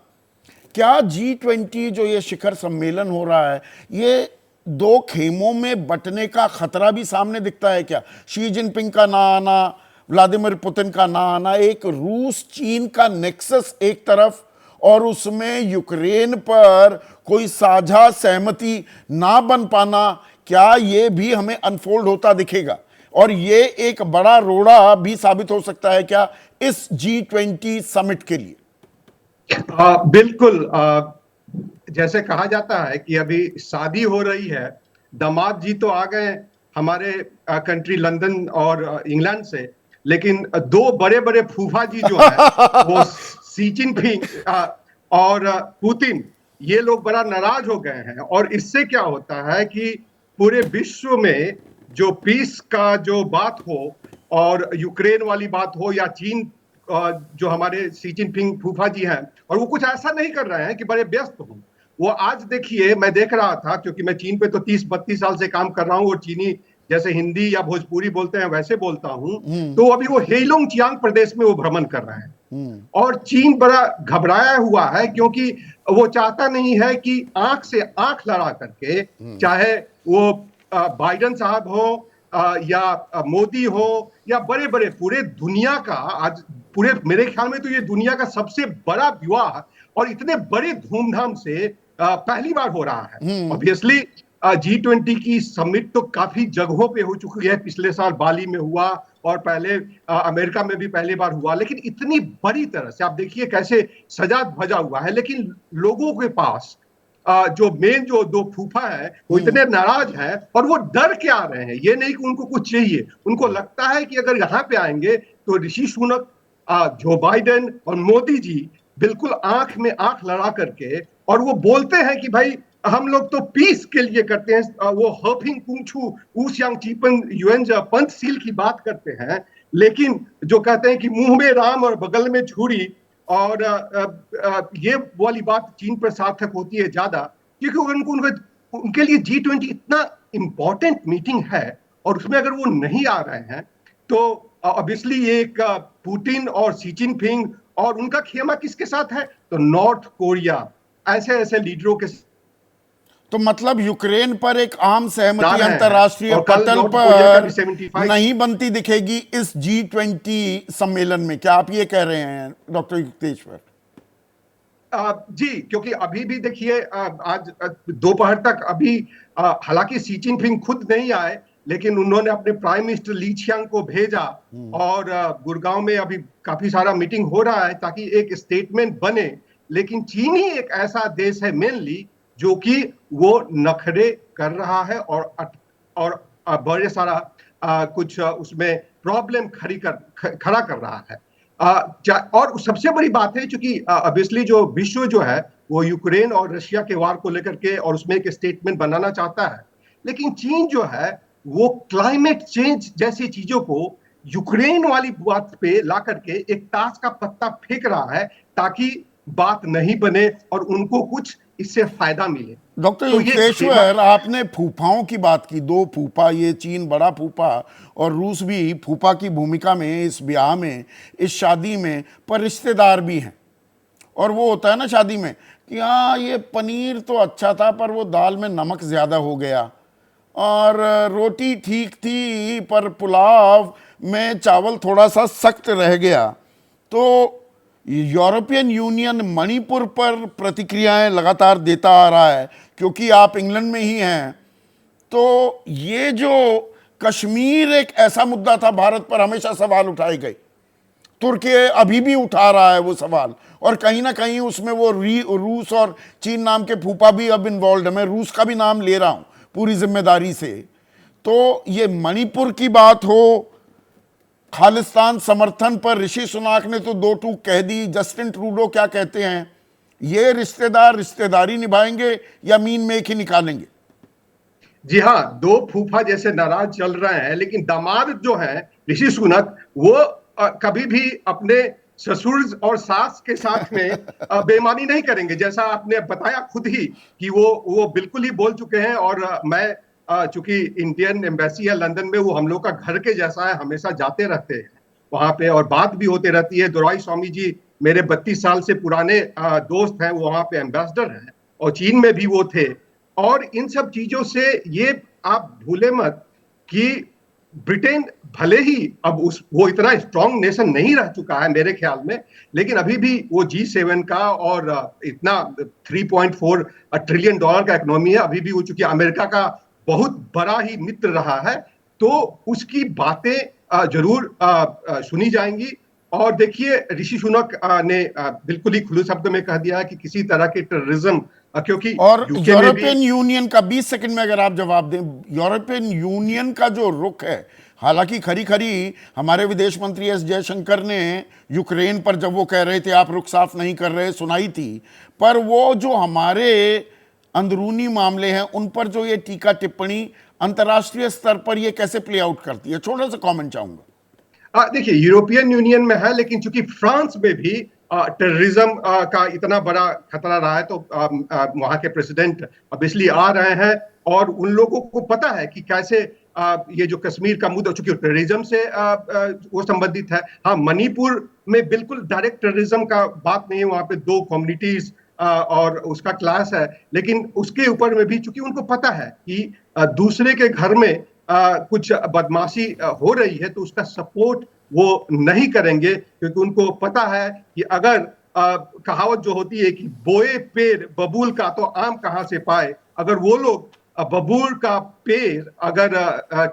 क्या G20 जो ये शिखर सम्मेलन हो रहा है, ये 2 खेमों में बंटने का खतरा भी सामने दिखता है क्या? शी जिनपिंग का ना आना, व्लादिमीर पुतिन का ना आना, एक रूस चीन का नेक्सस एक तरफ, और उसमें यूक्रेन पर कोई साझा सहमति ना बन पाना, क्या ये भी हमें अनफोल्ड होता दिखेगा और ये एक बड़ा रोड़ा भी साबित हो सकता है क्या इस G20 समिट के लिए? बिल्कुल। जैसे कहा जाता है कि अभी शादी हो रही है, दामाद जी तो आ गए हमारे कंट्री लंदन और इंग्लैंड से, लेकिन दो बड़े बड़े फूफा जी जो है वो सी जिनपिंग और पुतिन, ये लोग बड़ा नाराज हो गए हैं। और इससे क्या होता है कि पूरे विश्व में जो पीस का जो बात हो, और यूक्रेन वाली बात हो या चीन, जो हमारे सी जिनपिंग फूफा जी हैं, और वो कुछ ऐसा नहीं कर रहे हैं कि बड़े व्यस्त हों। वो आज देखिए, मैं देख रहा था, क्योंकि मैं चीन पे तो 30-32 साल से काम कर रहा हूँ और चीनी जैसे हिंदी या भोजपुरी बोलते हैं वैसे बोलता हूँ, तो अभी वो हेलोंग चियांग प्रदेश में वो भ्रमण कर रहे हैं। और चीन बड़ा घबराया हुआ है, क्योंकि वो चाहता नहीं है कि आंख से आंख लड़ा करके, चाहे वो बाइडेन साहब हो या मोदी हो या बड़े बड़े पूरे दुनिया का, आज पूरे मेरे ख्याल में तो ये दुनिया का सबसे बड़ा विवाह और इतने बड़े धूमधाम से पहली बार हो रहा है। ऑब्वियसली G20 की समिट तो काफी जगहों पे हो चुकी है, पिछले साल बाली में हुआ और पहले अमेरिका में भी पहली बार हुआ, लेकिन इतनी बड़ी तरह से आप देखिए कैसे सजा धजा हुआ है। लेकिन लोगों के पास जो मेन जो दो फूफा है वो इतने नाराज हैं और वो डर के आ रहे हैं। ये नहीं कि उनको कुछ चाहिए, उनको लगता है कि अगर यहाँ पे आएंगे तो ऋषि सुनक, जो बाइडेन और मोदी जी बिल्कुल आंख में आंख लड़ा करके, और वो बोलते हैं कि भाई हम लोग तो पीस के लिए करते हैं। वो हफिंग कुंगछू ऊसियांग चीपन युएंज पंचशील की बात करते हैं, लेकिन जो कहते हैं कि मुंह में राम और बगल में छुरी, और ये वाली बात चीन पर सार्थक होती है ज्यादा, क्योंकि उनके लिए G20 इतना इंपॉर्टेंट मीटिंग है, और उसमें अगर वो नहीं आ रहे हैं तो ऑब्वियसली एक पुतिन और सी जिनपिंग, और उनका खेमा किसके साथ है, तो नॉर्थ कोरिया, ऐसे ऐसे लीडरों के। तो मतलब यूक्रेन पर एक आम सहमति जाना है, अंतर्राष्ट्रीय और कल पटल नॉर्थ कोरिया का भी पर 75 नहीं बनती दिखेगी इस G20 सम्मेलन में, क्या आप ये कह रहे हैं डॉक्टर युक्तेश्वर? जी, क्योंकि अभी भी देखिए आज दोपहर तक अभी, हालांकि सी जिनपिंग खुद नहीं आए, लेकिन उन्होंने अपने प्राइम मिनिस्टर ली छियांग को भेजा, और गुड़गांव में अभी काफी सारा मीटिंग हो रहा है ताकि एक स्टेटमेंट बने। लेकिन चीन ही एक ऐसा देश है मेनली जो कि वो नखरे कर रहा है, और बड़े सारा कुछ उसमें प्रॉब्लम खड़ा कर रहा है। और सबसे बड़ी बात है, क्योंकि ऑब्वियसली जो विश्व जो है वो यूक्रेन और रशिया के वार को लेकर के और उसमें एक स्टेटमेंट बनाना चाहता है, लेकिन चीन जो है वो क्लाइमेट चेंज जैसी चीजों को यूक्रेन वाली बात पे ला करके एक ताश का पत्ता फेंक रहा है, ताकि बात नहीं बने और उनको कुछ इससे फायदा मिले। डॉक्टर तो युक्तेश्वर, आपने फूफाओं की बात की, दो फूफा, ये चीन बड़ा फूफा और रूस भी फूफा की भूमिका में इस ब्याह में, इस शादी में, पर रिश्तेदार भी हैं। और वो होता है ना शादी में कि हाँ ये पनीर तो अच्छा था पर वो दाल में नमक ज़्यादा हो गया, और रोटी ठीक थी पर पुलाव में चावल थोड़ा सा सख्त रह गया। तो यूरोपियन यूनियन मणिपुर पर प्रतिक्रियाएं लगातार देता आ रहा है, क्योंकि आप इंग्लैंड में ही हैं। तो ये जो कश्मीर एक ऐसा मुद्दा था, भारत पर हमेशा सवाल उठाए गए, तुर्की अभी भी उठा रहा है वो सवाल, और कहीं ना कहीं उसमें वो रूस और चीन नाम के फूफा भी अब इन्वॉल्व है। मैं रूस का भी नाम ले रहा हूँ पूरी जिम्मेदारी से। तो ये मणिपुर की बात हो, खालिस्तान समर्थन पर ऋषि सुनाक ने तो दो टूक कह दी, जस्टिन ट्रूडो क्या कहते हैं, ये रिश्तेदार रिश्तेदारी निभाएंगे या मीन मेक ही निकालेंगे? जी हाँ, दो फूफा जैसे नाराज चल रहे हैं, लेकिन दामाद जो है ऋषि सुनक, वो कभी भी अपने ससुर और सास के साथ में बेईमानी नहीं करेंगे। जैसा आपने बताया खुद ही कि वो बिल्कुल ही बोल चुके हैं। और मैं चूंकि इंडियन एम्बेसी है लंदन में, वो हम लोग का घर के जैसा है, हमेशा जाते रहते हैं वहां पे और बात भी होते रहती है। दोराई स्वामी जी मेरे 32 साल से पुराने दोस्त हैं, वो वहां पे एम्बेसडर हैं और चीन में भी वो थे। और इन सब चीजों से ये आप भूले मत कि ब्रिटेन भले ही अब वो इतना स्ट्रांग नेशन नहीं रह चुका है मेरे ख्याल में, लेकिन अभी भी वो G7 का और इतना $3.4 ट्रिलियन का इकोनॉमी है, अभी भी हो चुकी है। अमेरिका का बहुत बड़ा ही मित्र रहा है, तो उसकी बातें जरूर सुनी जाएंगी। और देखिए, ऋषि सुनक ने बिल्कुल ही खुले शब्द में कह दिया है कि किसी तरह के टेररिज्म, क्योंकि और यूके में भी यूरोपियन यूनियन का 20 सेकंड में अगर आप जवाब दें, यूरोपियन यूनियन का जो रुख है, हालांकि खरी खरी हमारे विदेश मंत्री एस जयशंकर ने यूक्रेन पर जब वो कह रहे थे आप रुख साफ नहीं कर रहे सुनाई थी, पर वो जो हमारे अंदरूनी मामले हैं उन पर जो ये टीका टिप्पणी अंतर्राष्ट्रीय स्तर पर ये कैसे प्ले आउट करती है, छोटा सा कमेंट चाहूंगा। देखिए, यूरोपियन यूनियन में है, लेकिन चूंकि फ्रांस में भी टेररिज्म का इतना बड़ा खतरा रहा है, तो वहां के प्रेसिडेंट अब इसलिए आ रहे हैं, और उन लोगों को पता है कि कैसे ये जो कश्मीर का मुद्दा, चूंकि टेररिज्म से वो संबंधित है। हाँ, मणिपुर में बिल्कुल डायरेक्ट टेररिज्म का बात नहीं है, वहां पे दो कम्युनिटीज और उसका क्लास है, लेकिन उसके ऊपर में भी चूंकि उनको पता है कि दूसरे के घर में कुछ बदमाशी हो रही है, तो उसका सपोर्ट वो नहीं करेंगे, क्योंकि उनको पता है कि अगर कहावत जो होती है कि बोए पेड़ बबूल का तो आम कहां से पाए, अगर वो लोग बबूल का पेड़ अगर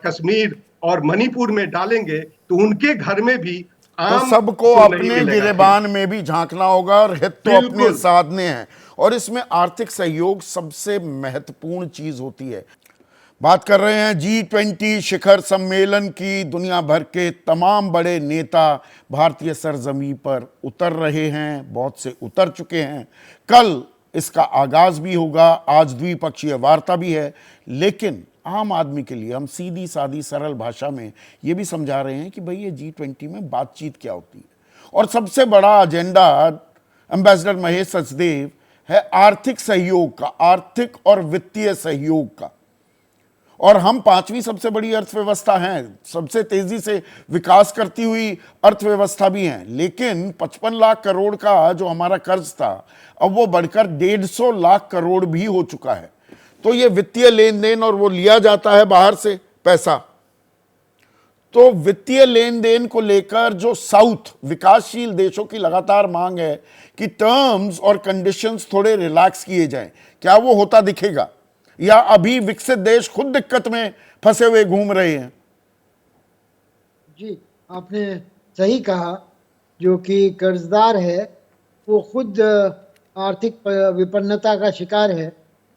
कश्मीर और मणिपुर में डालेंगे, तो उनके घर में भी तो आम सबको तो नहीं अपने मिलेगा। गिरेबान में भी झांकना होगा, और हित तो अपने बिल्कुल। साधने हैं, और इसमें आर्थिक सहयोग सबसे महत्वपूर्ण चीज होती है। बात कर रहे हैं G20 शिखर सम्मेलन की। दुनिया भर के तमाम बड़े नेता भारतीय सरजमी पर उतर रहे हैं, बहुत से उतर चुके हैं। कल इसका आगाज भी होगा, आज द्विपक्षीय वार्ता भी है, लेकिन आम आदमी के लिए हम सीधी सादी सरल भाषा में ये भी समझा रहे हैं कि भाई ये G20 में बातचीत क्या होती है। और सबसे बड़ा एजेंडा एम्बेसडर महेश सचदेव है आर्थिक सहयोग का, आर्थिक और वित्तीय सहयोग का। और हम पांचवी सबसे बड़ी अर्थव्यवस्था हैं, सबसे तेजी से विकास करती हुई अर्थव्यवस्था भी हैं, लेकिन 55 लाख करोड़ का जो हमारा कर्ज था अब वो बढ़कर 150 लाख करोड़ भी हो चुका है। तो ये वित्तीय लेन देन, और वो लिया जाता है बाहर से पैसा। तो वित्तीय लेन देन को लेकर जो साउथ विकासशील देशों की लगातार मांग है कि टर्म्स और कंडीशंस थोड़े रिलैक्स किए जाएं, क्या वो होता दिखेगा, या अभी विकसित देश खुद दिक्कत में फंसे हुए घूम रहे हैं? जी, आपने सही कहा। जो कि कर्जदार है वो खुद आर्थिक विपन्नता का शिकार है,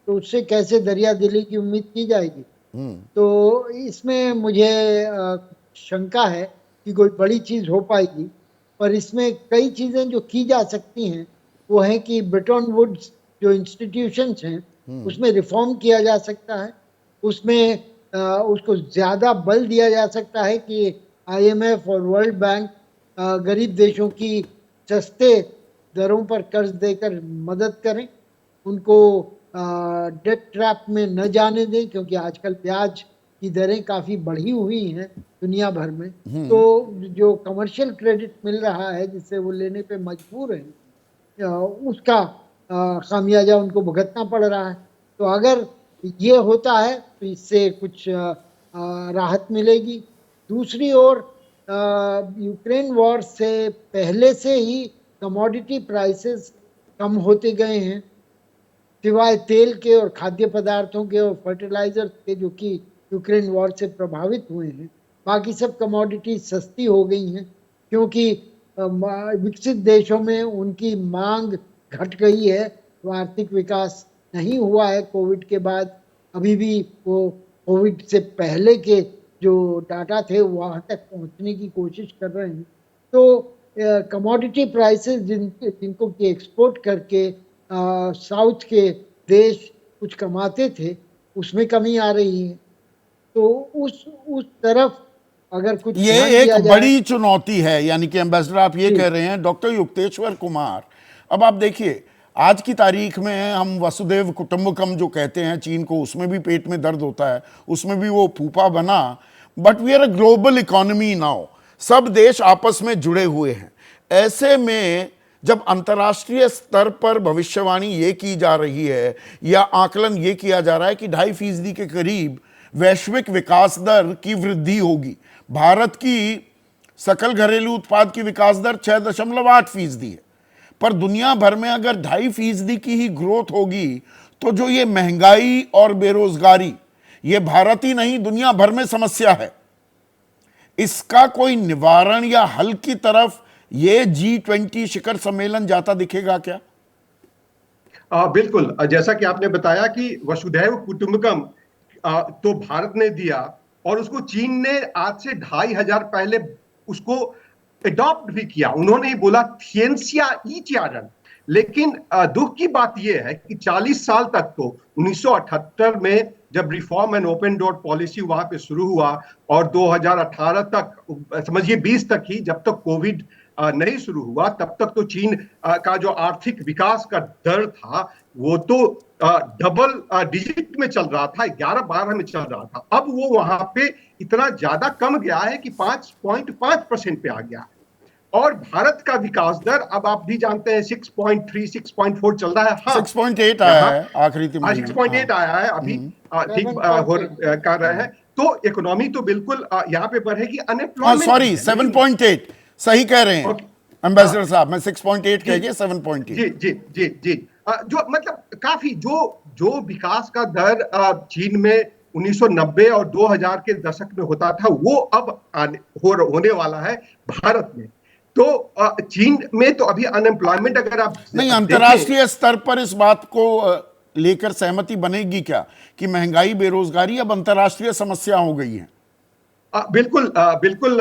तो उससे कैसे दरिया दिली की उम्मीद की जाएगी। तो इसमें मुझे शंका है कि कोई बड़ी चीज हो पाएगी, पर इसमें कई चीजें जो की जा सकती हैं वो है कि ब्रेटन वुड्स जो इंस्टीट्यूशंस हैं उसमें रिफॉर्म किया जा सकता है, उसमें उसको ज्यादा बल दिया जा सकता है कि IMF और वर्ल्ड बैंक गरीब देशों की सस्ते दरों पर कर्ज देकर मदद करें, उनको डेट ट्रैप में न जाने दें, क्योंकि आजकल ब्याज की दरें काफ़ी बढ़ी हुई हैं दुनिया भर में। तो जो कमर्शियल क्रेडिट मिल रहा है जिससे वो लेने पे मजबूर हैं, उसका खामियाजा उनको भुगतना पड़ रहा है। तो अगर ये होता है तो इससे कुछ राहत मिलेगी। दूसरी ओर यूक्रेन वॉर से पहले से ही कमोडिटी प्राइसेस कम होते गए हैं, सिवाय तेल के और खाद्य पदार्थों के और फर्टिलाइजर के जो कि यूक्रेन वॉर से प्रभावित हुए हैं। बाकी सब कमोडिटी सस्ती हो गई हैं, क्योंकि विकसित देशों में उनकी मांग घट गई है, तो आर्थिक विकास नहीं हुआ है कोविड के बाद। अभी भी वो कोविड से पहले के जो डाटा थे वहाँ तक पहुँचने की कोशिश कर रहे हैं। तो कमोडिटी प्राइसेस जिनको कि एक्सपोर्ट करके साउथ के देश कुछ कमाते थे, उसमें कमी आ रही है। तो उस तरफ अगर कुछ ये ध्यान एक दिया जाए- बड़ी चुनौती है, यानी कि एम्बेसडर आप ये कह रहे हैं। डॉक्टर युक्तेश्वर कुमार, अब आप देखिए आज की तारीख में हम वसुदेव कुटुंबकम जो कहते हैं चीन को, उसमें भी पेट में दर्द होता है, उसमें भी वो फूफा बना। But we are a global economy now, सब देश आपस में जुड़े हुए हैं। ऐसे में जब अंतर्राष्ट्रीय स्तर पर भविष्यवाणी ये की जा रही है या आकलन ये किया जा रहा है कि 2.5% के करीब वैश्विक विकास दर की वृद्धि होगी, भारत की सकल घरेलू उत्पाद की विकास दर 6.8% है, पर दुनिया भर में अगर 2.5% की ही ग्रोथ होगी तो जो ये महंगाई और बेरोजगारी, ये भारत ही नहीं दुनिया भर में समस्या है। इसका कोई निवारण या हल की तरफ ये G20 शिखर सम्मेलन जाता दिखेगा क्या? बिल्कुल, जैसा कि आपने बताया कि वसुधैव कुटुंबकम तो भारत ने दिया और उसको चीन ने आज से 2500 पहले उसको अडॉप्ट भी किया। उन्होंने ही बोला थिएंसिया ईचारन। लेकिन दुख की बात यह है कि 40 साल तक तो 1978 में जब reform and open door policy वहां पे शुरू हुआ और 2018 तक समझिए 20 तक ही, जब तक कोविड नहीं शुरू हुआ तब तक तो चीन का जो आर्थिक विकास का दर था वो तो डबल डिजिट में चल रहा था, 11-12 में चल रहा था। अब वो वहां पे इतना ज्यादा कम गया है कि 5.5% पे आ गया। और भारत का विकास दर अब आप भी जानते हैं 6.3 6.4 चल रहा है। हाँ, 6.8 आया है आखिरी तिमाही में। 6.8 आया है अभी, ठीक कर रहे हैं। तो इकोनॉमी तो बिल्कुल यहाँ पे बढ़ेगी। अनएम्प्लॉयमेंट सॉरी 7.8 सही कह रहे हैं एम्बेसडर साहब, मैं 6.8 कह गया 7.8। जी जी जी जी जो मतलब काफी जो विकास का दर चीन में 1990 और 2000 के दशक में होता था वो अब होने वाला है भारत में। तो चीन में तो अभी अनएम्प्लॉयमेंट अगर आप नहीं, अंतर्राष्ट्रीय स्तर पर इस बात को लेकर सहमति बनेगी क्या कि महंगाई बेरोजगारी अब अंतर्राष्ट्रीय समस्या हो गई है? बिल्कुल बिल्कुल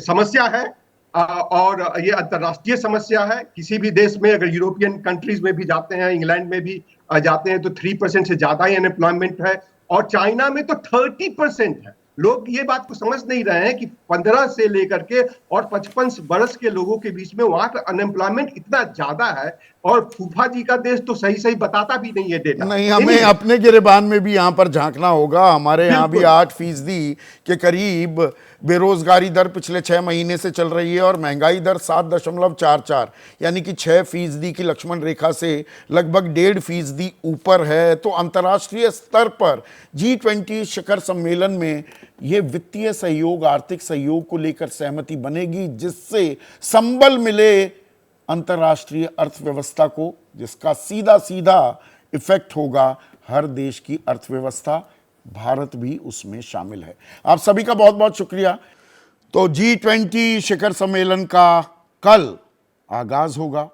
समस्या है और ये अंतर्राष्ट्रीय समस्या है। किसी भी देश में अगर यूरोपियन कंट्रीज में भी जाते हैं, इंग्लैंड में भी जाते हैं तो 3% से ज्यादा ही अनएम्प्लॉयमेंट है और चाइना में तो 30% है। लोग ये बात को समझ नहीं रहे हैं कि 15 से लेकर के और 55 वर्ष के लोगों के बीच में वहां का अनएम्प्लॉयमेंट इतना ज्यादा है और फूफा जी का देश तो सही बताता भी नहीं है डेटा। नहीं, हमें अपने गिरेबान में भी यहाँ पर झांकना होगा। हमारे यहाँ भी 8% के करीब बेरोजगारी दर पिछले 6 महीने से चल रही है और महंगाई दर 7.44 यानी कि 6% की लक्ष्मण रेखा से लगभग 1.5% ऊपर है। तो अंतर्राष्ट्रीय स्तर पर G20 शिखर सम्मेलन में ये वित्तीय सहयोग, आर्थिक सहयोग को लेकर सहमति बनेगी जिससे संबल मिले अंतर्राष्ट्रीय अर्थव्यवस्था को, जिसका सीधा सीधा इफेक्ट होगा हर देश की अर्थव्यवस्था, भारत भी उसमें शामिल है। आप सभी का बहुत बहुत शुक्रिया। तो G20 शिखर सम्मेलन का कल आगाज होगा।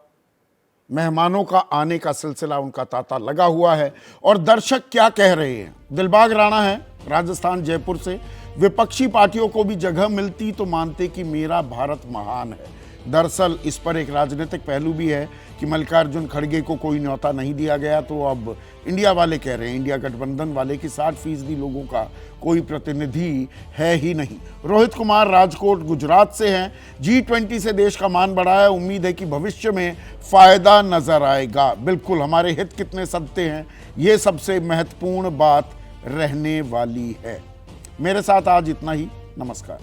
मेहमानों का आने का सिलसिला उनका तांता लगा हुआ है और दर्शक क्या कह रहे हैं। दिलबाग राणा है राजस्थान जयपुर से। विपक्षी पार्टियों को भी जगह मिलती तो मानते कि मेरा भारत महान है। दरअसल इस पर एक राजनीतिक पहलू भी है कि मल्लिकार्जुन खड़गे को कोई न्योता नहीं दिया गया, तो अब इंडिया वाले कह रहे हैं, इंडिया गठबंधन वाले, कि 60% लोगों का कोई प्रतिनिधि है ही नहीं। रोहित कुमार राजकोट गुजरात से हैं। G20 से देश का मान बढ़ा है, उम्मीद है कि भविष्य में फायदा नजर आएगा। बिल्कुल, हमारे हित कितने सदते हैं ये सबसे महत्वपूर्ण बात रहने वाली है। मेरे साथ आज इतना ही। नमस्कार।